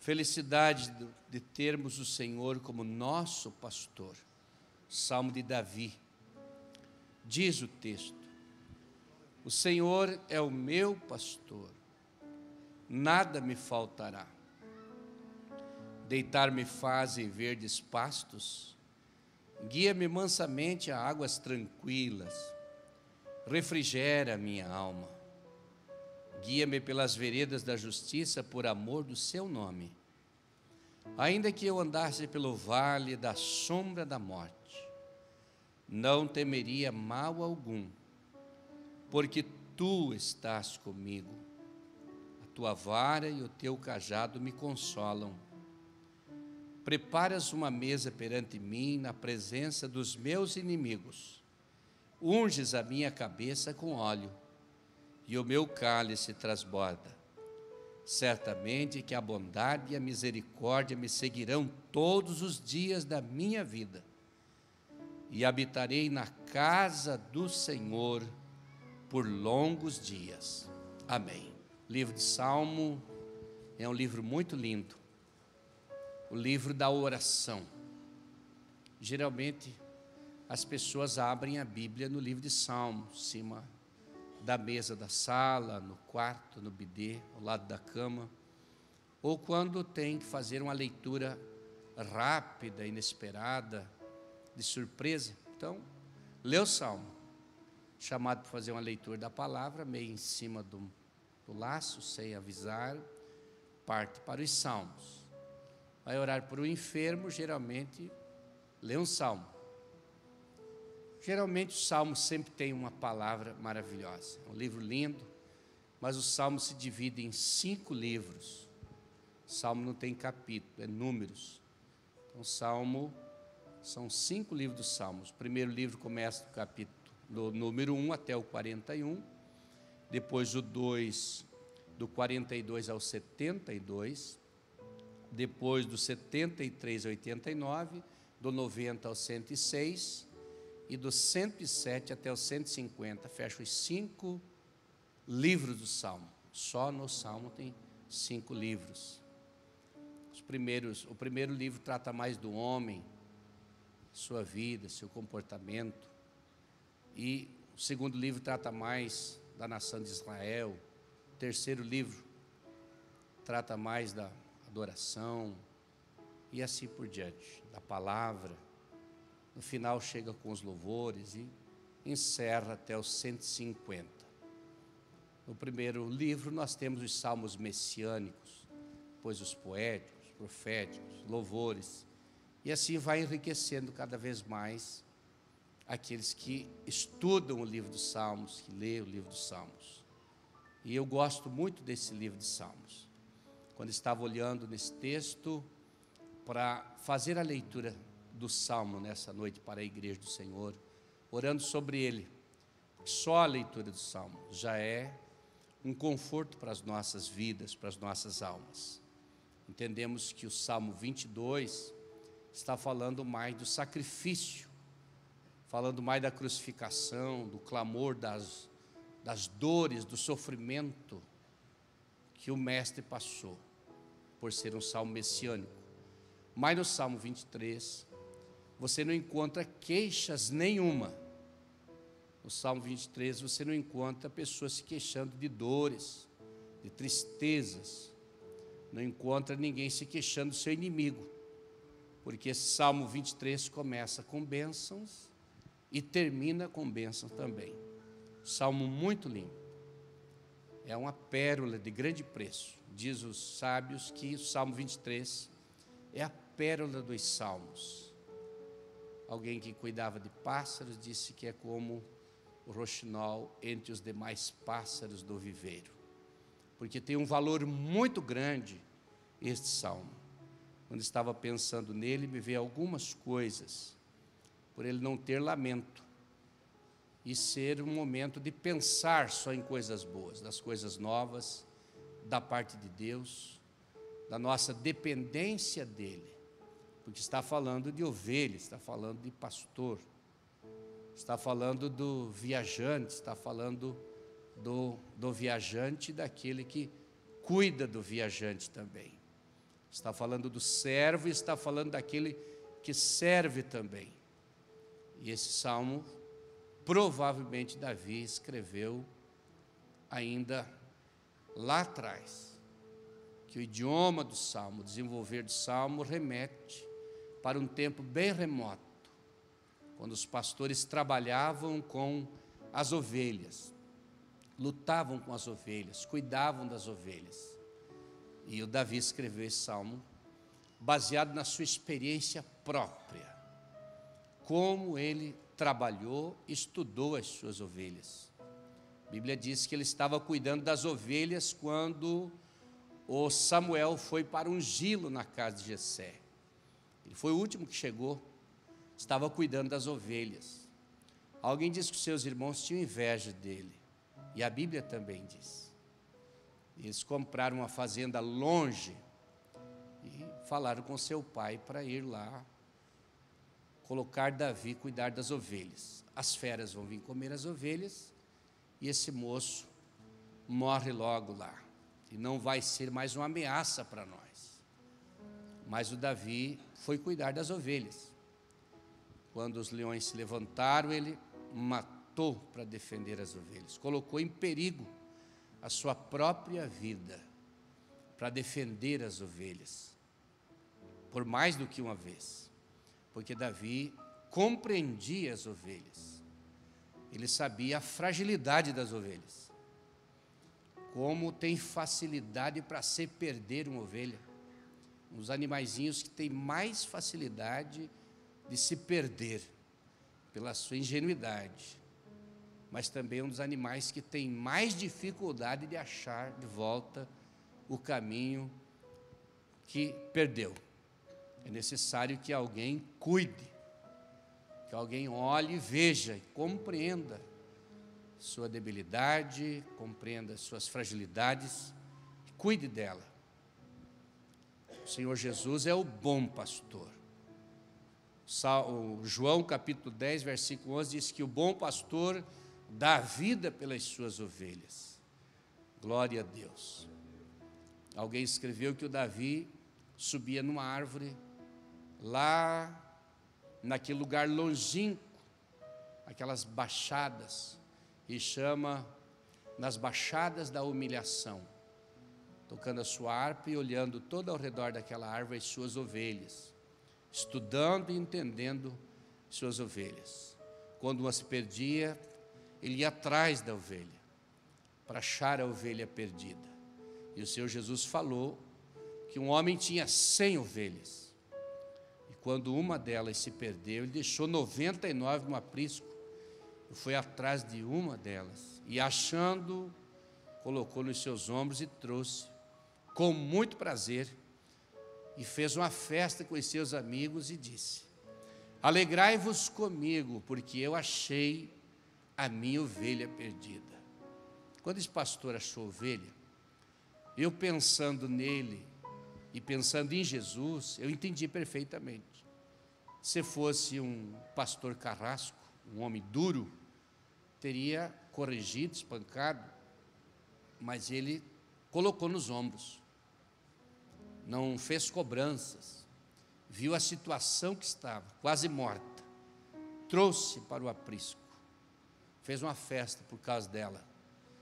Felicidade de termos o Senhor como nosso pastor. Salmo de Davi. Diz o texto: o Senhor é o meu pastor, nada me faltará. Deitar-me faz em verdes pastos, guia-me mansamente a águas tranquilas, refrigera minha alma. Guia-me pelas veredas da justiça por amor do seu nome. Ainda que eu andasse pelo vale da sombra da morte, não temeria mal algum, porque tu estás comigo. A tua vara e o teu cajado me consolam. Preparas uma mesa perante mim na presença dos meus inimigos. Unges a minha cabeça com óleo, e o meu cálice transborda. Certamente que a bondade e a misericórdia me seguirão todos os dias da minha vida, e habitarei na casa do Senhor por longos dias. Amém. O livro de Salmo é um livro muito lindo, o livro da oração. Geralmente as pessoas abrem a Bíblia no livro de Salmo, em cima da mesa da sala, no quarto, no bidê, ao lado da cama, ou quando tem que fazer uma leitura rápida, inesperada, de surpresa. Então, lê o Salmo, chamado para fazer uma leitura da palavra, meio em cima do laço, sem avisar, parte para os Salmos. Vai orar por um enfermo, geralmente lê um Salmo. Geralmente o Salmo sempre tem uma palavra maravilhosa. É um livro lindo, mas o Salmo se divide em 5 livros. O Salmo não tem capítulo, é números. Então o Salmo são 5 livros dos Salmos. O primeiro livro começa do número 1 até o 41. Depois o 2, do 42 ao 72. Depois do 73 ao 89. Do 90 ao 106. E do 107 até o 150, fecha os 5 livros do Salmo. Só no Salmo tem 5 livros. O primeiro livro trata mais do homem, sua vida, seu comportamento. E o segundo livro trata mais da nação de Israel. O terceiro livro trata mais da adoração e assim por diante, da palavra. No final chega com os louvores e encerra até os 150. No primeiro livro nós temos os salmos messiânicos, depois os poéticos, proféticos, louvores, e assim vai enriquecendo cada vez mais aqueles que estudam o livro dos Salmos, que lêem o livro dos Salmos. E eu gosto muito desse livro de Salmos. Quando estava olhando nesse texto para fazer a leitura do Salmo nessa noite para a igreja do Senhor, orando sobre ele, só a leitura do Salmo já é um conforto para as nossas vidas, para as nossas almas. Entendemos que o Salmo 22 está falando mais do sacrifício, falando mais da crucificação, do clamor, das dores, do sofrimento que o Mestre passou, por ser um salmo messiânico. Mas no Salmo 23, você não encontra queixas nenhuma. No Salmo 23 você não encontra pessoas se queixando de dores, de tristezas. Não encontra ninguém se queixando do seu inimigo. Porque esse Salmo 23 começa com bênçãos e termina com bênçãos também. Salmo muito lindo. É uma pérola de grande preço. Diz os sábios que o Salmo 23 é a pérola dos salmos. Alguém que cuidava de pássaros disse que é como o roxinol entre os demais pássaros do viveiro, porque tem um valor muito grande este salmo. Quando estava pensando nele, me veio algumas coisas, por ele não ter lamento, e ser um momento de pensar só em coisas boas, das coisas novas, da parte de Deus, da nossa dependência dEle. Porque está falando de ovelha, está falando de pastor, está falando do viajante, está falando do viajante, daquele que cuida do viajante também. Está falando do servo e está falando daquele que serve também. E esse salmo, provavelmente Davi escreveu ainda lá atrás, que o idioma do salmo, o desenvolver do salmo, remete para um tempo bem remoto, quando os pastores trabalhavam com as ovelhas, lutavam com as ovelhas, cuidavam das ovelhas. E o Davi escreveu esse salmo baseado na sua experiência própria, como ele trabalhou, estudou as suas ovelhas. A Bíblia diz que ele estava cuidando das ovelhas quando o Samuel foi para ungí-lo na casa de Jessé. Ele foi o último que chegou, estava cuidando das ovelhas. Alguém diz que os seus irmãos tinham inveja dele, e a Bíblia também diz. Eles compraram uma fazenda longe e falaram com seu pai para ir lá colocar Davi cuidar das ovelhas. As feras vão vir comer as ovelhas e esse moço morre logo lá. E não vai ser mais uma ameaça para nós. Mas o Davi foi cuidar das ovelhas. Quando os leões se levantaram, ele matou para defender as ovelhas. Colocou em perigo a sua própria vida para defender as ovelhas. Por mais do que uma vez. Porque Davi compreendia as ovelhas. Ele sabia a fragilidade das ovelhas. Como tem facilidade para se perder uma ovelha. Os animaizinhos que têm mais facilidade de se perder pela sua ingenuidade. Mas também um dos animais que tem mais dificuldade de achar de volta o caminho que perdeu. É necessário que alguém cuide, que alguém olhe e veja, e compreenda sua debilidade, compreenda suas fragilidades, e cuide dela. O Senhor Jesus é o bom pastor. João capítulo 10, versículo 11 diz que o bom pastor dá vida pelas suas ovelhas. Glória a Deus. Alguém escreveu que o Davi subia numa árvore lá naquele lugar longínquo, aquelas baixadas, e chama nas baixadas da humilhação, tocando a sua harpa e olhando todo ao redor daquela árvore as suas ovelhas, estudando e entendendo suas ovelhas. Quando uma se perdia, ele ia atrás da ovelha, para achar a ovelha perdida. E o Senhor Jesus falou que um homem tinha 100 ovelhas, e quando uma delas se perdeu, ele deixou 99 no aprisco, e foi atrás de uma delas, e achando, colocou nos seus ombros e trouxe, com muito prazer, e fez uma festa com os seus amigos e disse: alegrai-vos comigo, porque eu achei a minha ovelha perdida. Quando esse pastor achou a ovelha, eu pensando nele e pensando em Jesus, eu entendi perfeitamente. Se fosse um pastor carrasco, um homem duro, teria corrigido, espancado, mas ele colocou nos ombros, não fez cobranças, viu a situação que estava, quase morta, trouxe para o aprisco, fez uma festa por causa dela,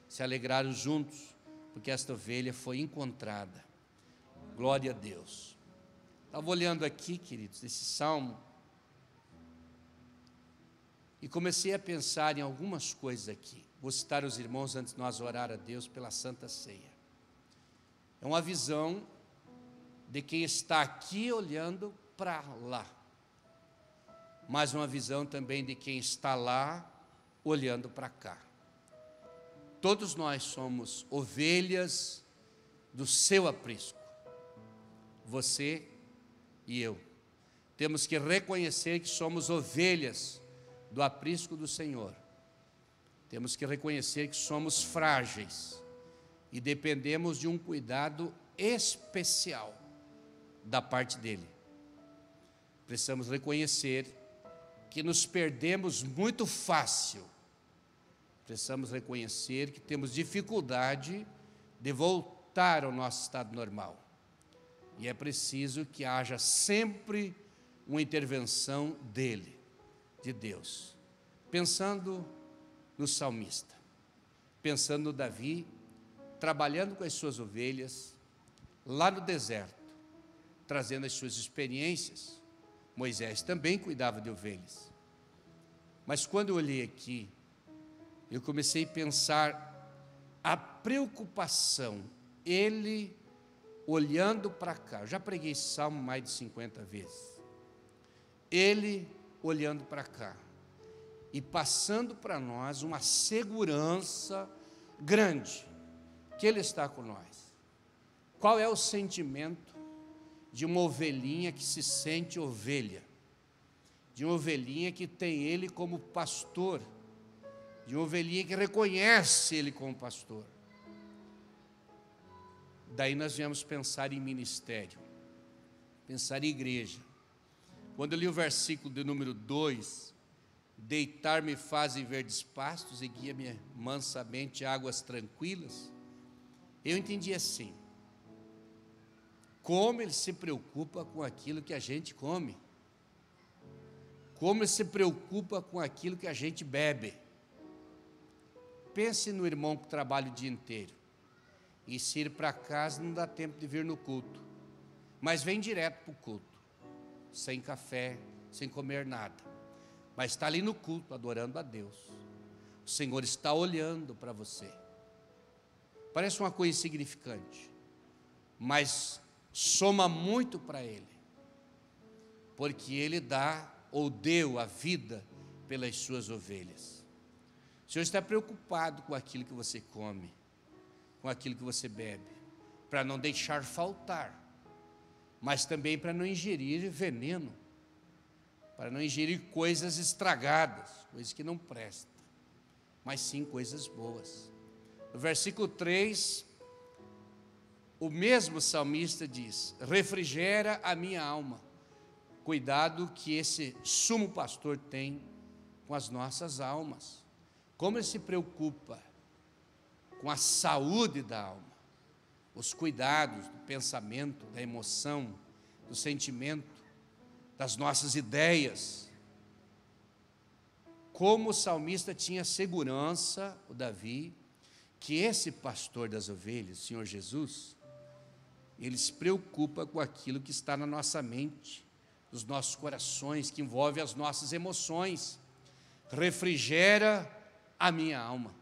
se alegraram juntos, porque esta ovelha foi encontrada. Glória a Deus. Estava olhando aqui, queridos, esse salmo, e comecei a pensar em algumas coisas aqui. Vou citar os irmãos antes de nós orar a Deus pela Santa Ceia. É uma visão de quem está aqui olhando para lá, mas uma visão também de quem está lá olhando para cá. Todos nós somos ovelhas do seu aprisco, você e eu. Temos que reconhecer que somos ovelhas do aprisco do Senhor. Temos que reconhecer que somos frágeis e dependemos de um cuidado especial da parte dele. Precisamos reconhecer que nos perdemos muito fácil. Precisamos reconhecer que temos dificuldade de voltar ao nosso estado normal. E é preciso que haja sempre uma intervenção dele, de Deus. Pensando no salmista, pensando no Davi, trabalhando com as suas ovelhas, lá no deserto, trazendo as suas experiências. Moisés também cuidava de ovelhas. Mas quando eu olhei aqui, eu comecei a pensar a preocupação, ele olhando para cá. Eu já preguei esse salmo mais de 50 vezes. Ele olhando para cá e passando para nós uma segurança grande, que Ele está com nós. Qual é o sentimento de uma ovelhinha que se sente ovelha? De uma ovelhinha que tem Ele como pastor, de uma ovelhinha que reconhece Ele como pastor. Daí nós viemos pensar em ministério, pensar em igreja. Quando eu li o versículo de número 2, deitar-me fazem verdes pastos e guia-me mansamente a águas tranquilas, eu entendi assim: como Ele se preocupa com aquilo que a gente come, como Ele se preocupa com aquilo que a gente bebe. Pense no irmão que trabalha o dia inteiro, e se ir para casa não dá tempo de vir no culto, mas vem direto para o culto, sem café, sem comer nada, mas está ali no culto, adorando a Deus. O Senhor está olhando para você. Parece uma coisa insignificante, mas soma muito para Ele, porque Ele dá ou deu a vida pelas suas ovelhas. O Senhor está preocupado com aquilo que você come, com aquilo que você bebe, para não deixar faltar, mas também para não ingerir veneno, para não ingerir coisas estragadas, coisas que não prestam, mas sim coisas boas. No versículo 3, o mesmo salmista diz: refrigera a minha alma. Cuidado que esse sumo pastor tem com as nossas almas. Como ele se preocupa com a saúde da alma, os cuidados do pensamento, da emoção, do sentimento, das nossas ideias. Como o salmista tinha segurança, o Davi, que esse pastor das ovelhas, o Senhor Jesus, Ele se preocupa com aquilo que está na nossa mente, nos nossos corações, que envolve as nossas emoções. Refrigera a minha alma.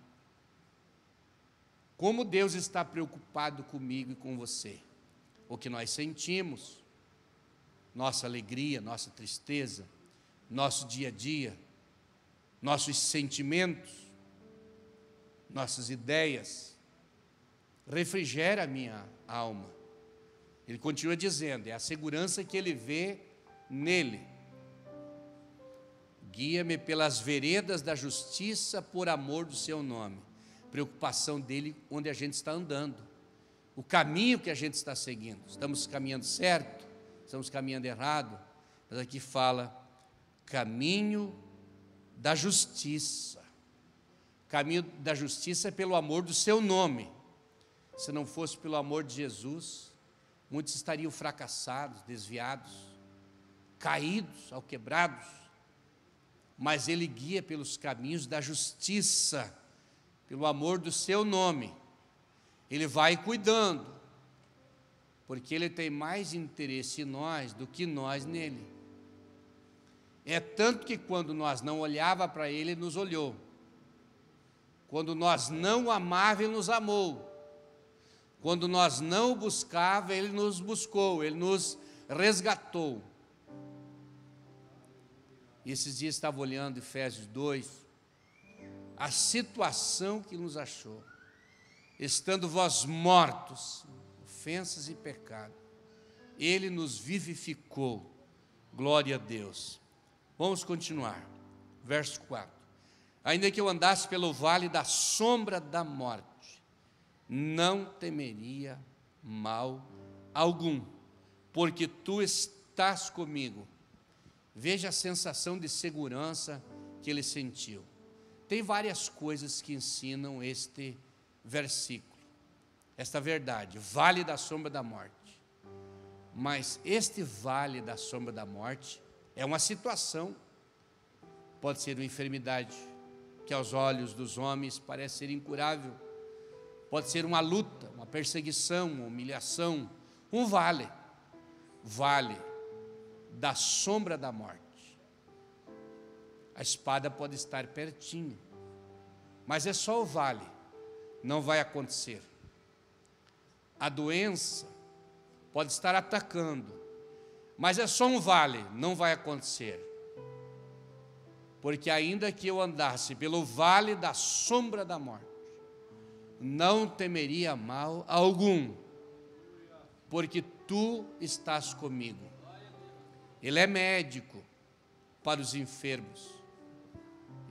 Como Deus está preocupado comigo e com você. O que nós sentimos, nossa alegria, nossa tristeza, nosso dia a dia, nossos sentimentos, nossas ideias. Refrigera a minha alma. Ele continua dizendo, é a segurança que ele vê nele. Guia-me pelas veredas da justiça por amor do seu nome. Preocupação dele onde a gente está andando, o caminho que a gente está seguindo. Estamos caminhando certo? Estamos caminhando errado? Mas aqui fala caminho da justiça. Caminho da justiça é pelo amor do seu nome. Se não fosse pelo amor de Jesus, muitos estariam fracassados, desviados, caídos, alquebrados. Mas Ele guia pelos caminhos da justiça, pelo amor do seu nome. Ele vai cuidando, porque Ele tem mais interesse em nós do que nós nele. É tanto que quando nós não olhava para Ele, Ele nos olhou. Quando nós não o amava, Ele nos amou. Quando nós não o buscava, Ele nos buscou, Ele nos resgatou. E esses dias estava olhando Efésios 2, a situação que nos achou, estando vós mortos, ofensas e pecado, Ele nos vivificou, glória a Deus. Vamos continuar, verso 4. Ainda que eu andasse pelo vale da sombra da morte, não temeria mal algum, porque Tu estás comigo. Veja a sensação de segurança que ele sentiu. Tem várias coisas que ensinam este versículo, esta verdade, vale da sombra da morte. Mas este vale da sombra da morte é uma situação, pode ser uma enfermidade, que aos olhos dos homens parece ser incurável, pode ser uma luta, uma perseguição, uma humilhação, um vale da sombra da morte. A espada pode estar pertinho, mas é só o vale, não vai acontecer. A doença pode estar atacando, mas é só um vale, não vai acontecer. Porque ainda que eu andasse pelo vale da sombra da morte, não temeria mal algum, porque tu estás comigo. Ele é médico para os enfermos,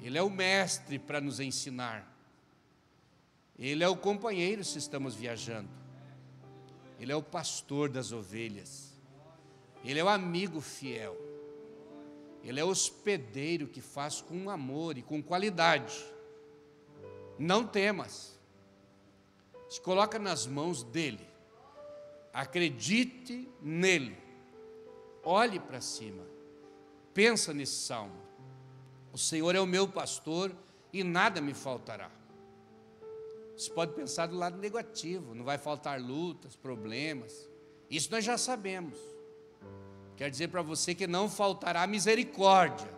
Ele é o mestre para nos ensinar, Ele é o companheiro se estamos viajando, Ele é o pastor das ovelhas, Ele é o amigo fiel, Ele é o hospedeiro que faz com amor e com qualidade. Não temas, se coloca nas mãos dEle, acredite nele, olhe para cima, pensa nesse salmo: o Senhor é o meu pastor e nada me faltará. Você pode pensar do lado negativo, não vai faltar lutas, problemas, isso nós já sabemos. Quer dizer para você que não faltará misericórdia,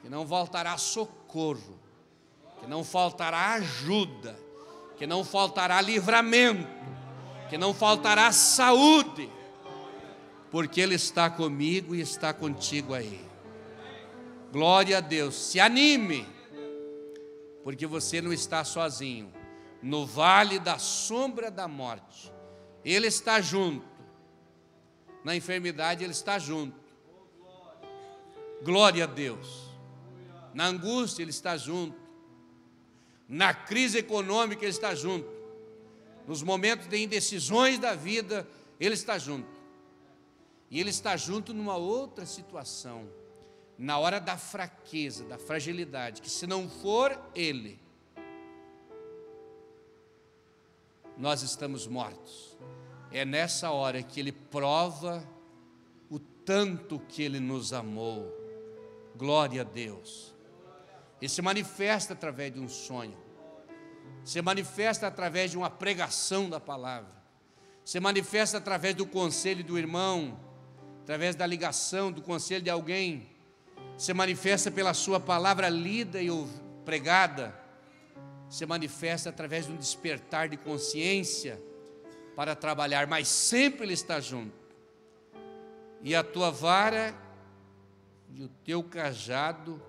que não faltará socorro, que não faltará ajuda, que não faltará livramento, que não faltará saúde, porque Ele está comigo e está contigo aí. Glória a Deus, se anime, porque você não está sozinho. No vale da sombra da morte, Ele está junto. Na enfermidade Ele está junto. Glória a Deus. Na angústia Ele está junto. Na crise econômica Ele está junto. Nos momentos de indecisões da vida Ele está junto. E Ele está junto numa outra situação, na hora da fraqueza, da fragilidade, que se não for Ele, nós estamos mortos. É nessa hora que Ele prova o tanto que Ele nos amou. Glória a Deus. Ele se manifesta através de um sonho, se manifesta através de uma pregação da palavra, se manifesta através do conselho do irmão, através da ligação, do conselho de alguém, se manifesta pela sua palavra lida e pregada, se manifesta através de um despertar de consciência para trabalhar, mas sempre Ele está junto. E a tua vara e o teu cajado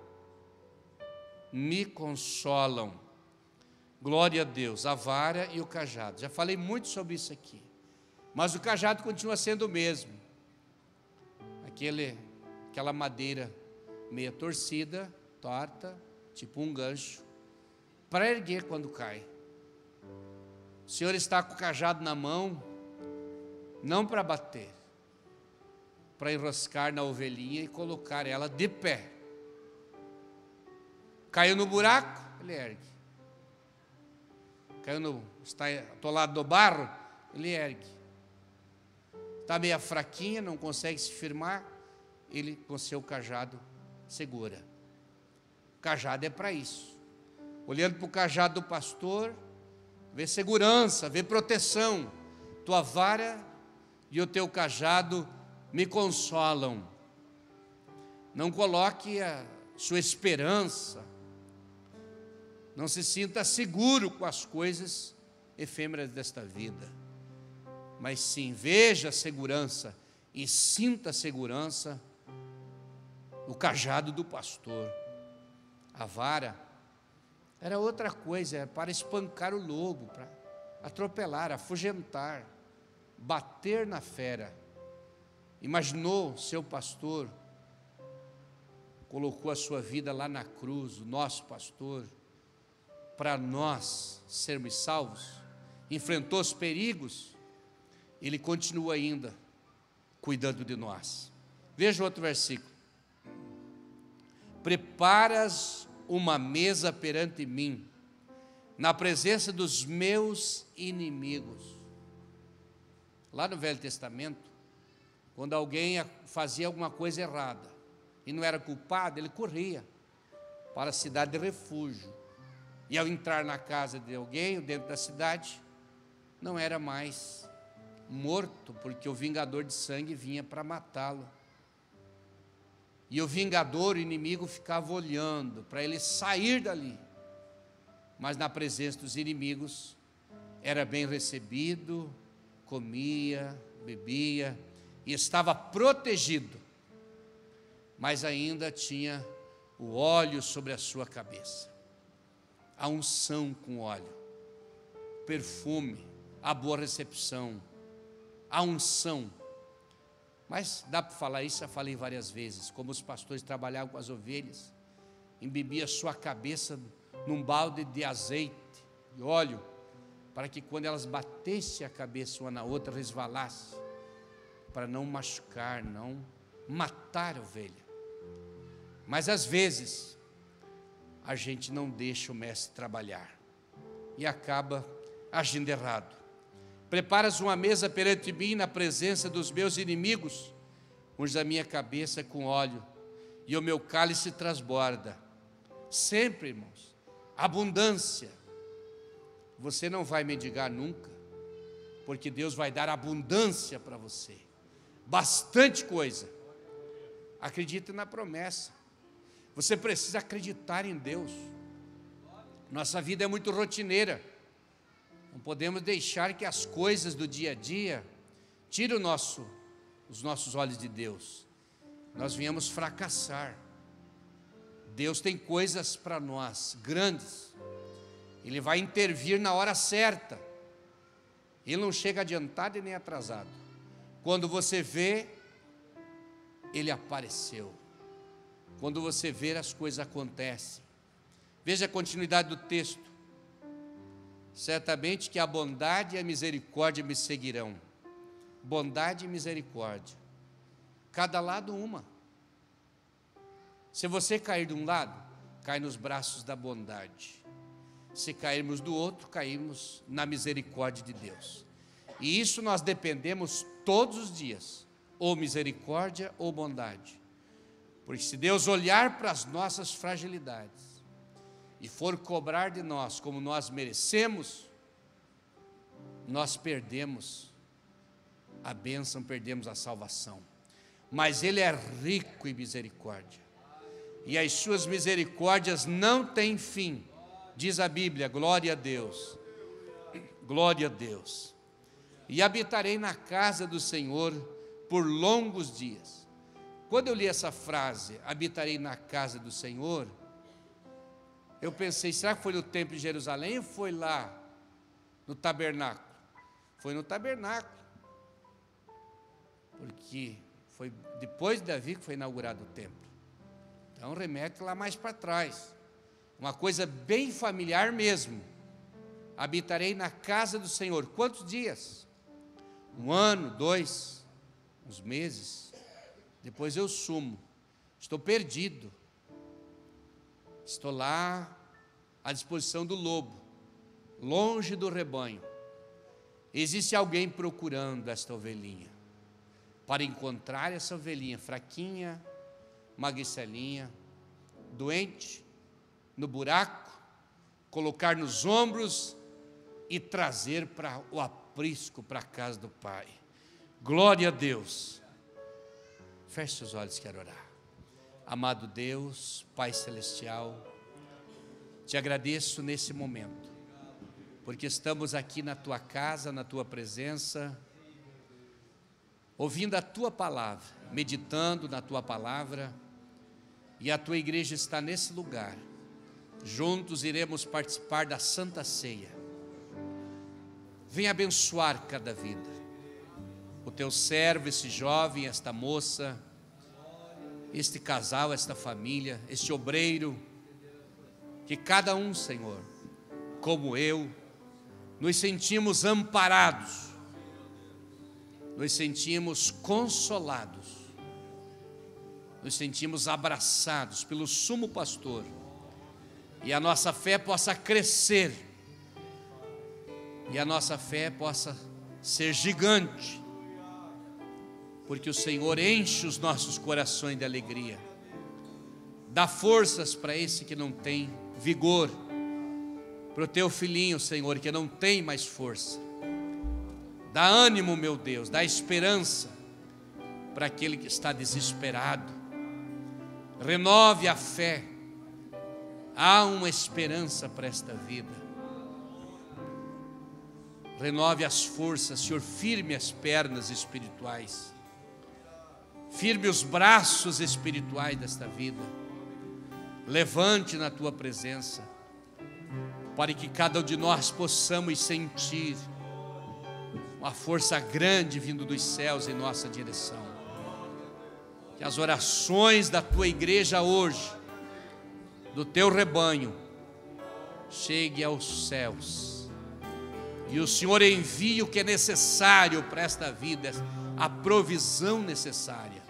me consolam. Glória a Deus, a vara e o cajado. Já falei muito sobre isso aqui, mas o cajado continua sendo o mesmo. Aquela madeira meia torcida, torta, tipo um gancho, para erguer quando cai. O Senhor está com o cajado na mão, não para bater, para enroscar na ovelhinha e colocar ela de pé. Caiu no buraco, Ele ergue. Está atolado no barro, Ele ergue. Está meio fraquinha, não consegue se firmar, Ele com seu cajado segura. O cajado é para isso. Olhando para o cajado do pastor, vê segurança, vê proteção. Tua vara e o teu cajado me consolam. Não coloque a sua esperança, não se sinta seguro com as coisas efêmeras desta vida, mas sim veja a segurança e sinta a segurança no cajado do pastor. A vara era outra coisa, era para espancar o lobo, para atropelar, afugentar, bater na fera. Imaginou seu pastor, colocou a sua vida lá na cruz, o nosso pastor, para nós sermos salvos, enfrentou os perigos, Ele continua ainda cuidando de nós. Veja outro versículo: preparas uma mesa perante mim, na presença dos meus inimigos. Lá no Velho Testamento, Quando alguém fazia alguma coisa errada e não era culpado, ele corria para a cidade de refúgio. E ao entrar na casa de alguém, dentro da cidade, não era mais morto, porque o vingador de sangue vinha para matá-lo. E o vingador, o inimigo, ficava olhando para ele sair dali. Mas na presença dos inimigos, era bem recebido, comia, bebia e estava protegido. Mas ainda tinha o óleo sobre a sua cabeça. A unção com óleo, perfume, a boa recepção, a unção. Mas dá para falar isso, já falei várias vezes, como os pastores trabalhavam com as ovelhas, embebia a sua cabeça num balde de azeite, de óleo, para que quando elas batessem a cabeça uma na outra, resvalasse, para não machucar, não matar a ovelha. Mas às vezes, a gente não deixa o mestre trabalhar, e acaba agindo errado. Preparas uma mesa perante mim na presença dos meus inimigos, unges a minha cabeça com óleo, e o meu cálice transborda. Sempre, irmãos, abundância. Você não vai mendigar nunca, porque Deus vai dar abundância para você, bastante coisa. Acredite na promessa. Você precisa acreditar em Deus. Nossa vida é muito rotineira. Não podemos deixar que as coisas do dia a dia tirem os nossos olhos de Deus. Nós viemos fracassar. Deus tem coisas para nós grandes. Ele vai intervir na hora certa. Ele não chega adiantado e nem atrasado. Quando você vê, Ele apareceu. Quando você vê, as coisas acontecem. Veja a continuidade do texto. Certamente que a bondade e a misericórdia me seguirão. Bondade e misericórdia. Cada lado uma. Se você cair de um lado, cai nos braços da bondade. Se cairmos do outro, caímos na misericórdia de Deus. E isso nós dependemos todos os dias. Ou misericórdia ou bondade. Porque se Deus olhar para as nossas fragilidades e for cobrar de nós como nós merecemos, nós perdemos a bênção, perdemos a salvação. Mas Ele é rico em misericórdia, e as suas misericórdias não têm fim, diz a Bíblia. Glória a Deus, glória a Deus. E habitarei na casa do Senhor por longos dias. Quando eu li essa frase, habitarei na casa do Senhor, eu pensei, será que foi no templo de Jerusalém ou foi lá no tabernáculo? Foi no tabernáculo, porque foi depois de Davi que foi inaugurado o templo. Então remete lá mais para trás, uma coisa bem familiar mesmo. Habitarei na casa do Senhor. Quantos dias? 1 ano, 2, uns meses. Depois eu sumo, estou perdido, estou lá à disposição do lobo, longe do rebanho. Existe alguém procurando esta ovelhinha, para encontrar essa ovelhinha fraquinha, magricelinha, doente, no buraco, colocar nos ombros e trazer para o aprisco, para a casa do Pai. Glória a Deus. Feche seus olhos, quero orar. Amado Deus, Pai Celestial, te agradeço nesse momento, porque estamos aqui na Tua casa, na Tua presença, ouvindo a Tua palavra, meditando na Tua palavra, e a Tua igreja está nesse lugar. Juntos iremos participar da Santa Ceia. Venha abençoar cada vida. O Teu servo, esse jovem, esta moça, este casal, esta família, este obreiro, que cada um, Senhor, como eu, nos sentimos amparados, nos sentimos consolados, nos sentimos abraçados pelo sumo pastor, e a nossa fé possa crescer, e a nossa fé possa ser gigante, porque o Senhor enche os nossos corações de alegria. Dá forças para esse que não tem vigor, para o teu filhinho, Senhor, que não tem mais força. Dá ânimo, meu Deus, dá esperança para aquele que está desesperado. Renove a fé. Há uma esperança para esta vida. Renove as forças, Senhor, firme as pernas espirituais. Firme os braços espirituais desta vida. Levante na tua presença, para que cada um de nós possamos sentir uma força grande vindo dos céus em nossa direção. Que as orações da tua igreja hoje, do teu rebanho, chegue aos céus, e o Senhor envie o que é necessário para esta vida, a provisão necessária.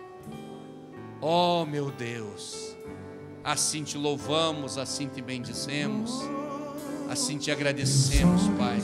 Oh, meu Deus, assim te louvamos, assim te bendizemos, assim te agradecemos, Pai.